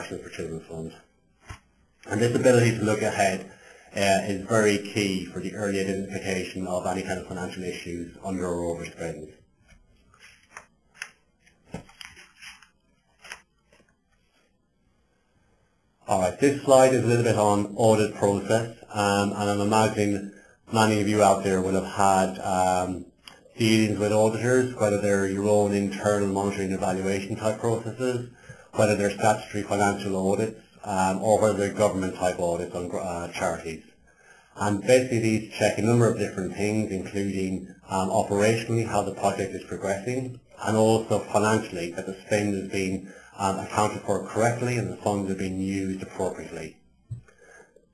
National for Children's Fund. And this ability to look ahead is very key for the early identification of any kind of financial issues under or overspend. Alright, this slide is a little bit on audit process, and I'm imagining many of you out there will have had dealings with auditors, whether they're your own internal monitoring and evaluation type processes, whether they're statutory financial audits, or whether they're government type audits on charities. And basically these check a number of different things, including operationally how the project is progressing, and also financially that the spend is being accounted for correctly and the funds are being used appropriately.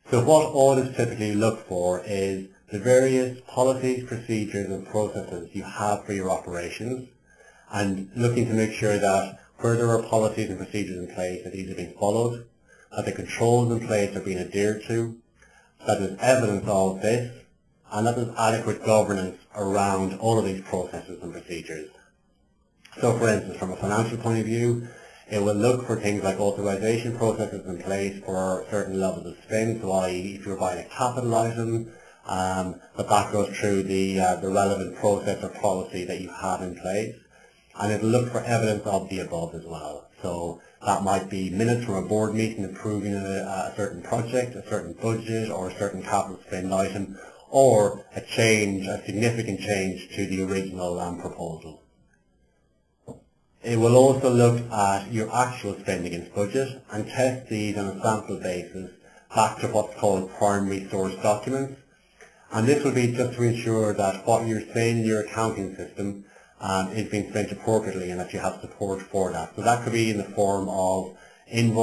So what audits typically look for is the various policies, procedures and processes you have for your operations, and looking to make sure that where there are policies and procedures in place that these are being followed, that the controls in place are being adhered to, that there's evidence of this, and that there's adequate governance around all of these processes and procedures. So for instance, from a financial point of view, it will look for things like authorization processes in place for certain levels of spend, so i.e. if you're buying a capital item, that goes through the relevant process or policy that you have in place. And it'll look for evidence of the above as well. So that might be minutes from a board meeting approving a certain project, a certain budget, or a certain capital spend item, or a significant change to the original proposal. It will also look at your actual spend against budget and test these on a sample basis back to what's called primary source documents. And this will be just to ensure that what you're saying in your accounting system is being spent appropriately and that you have support for that. So that could be in the form of invoice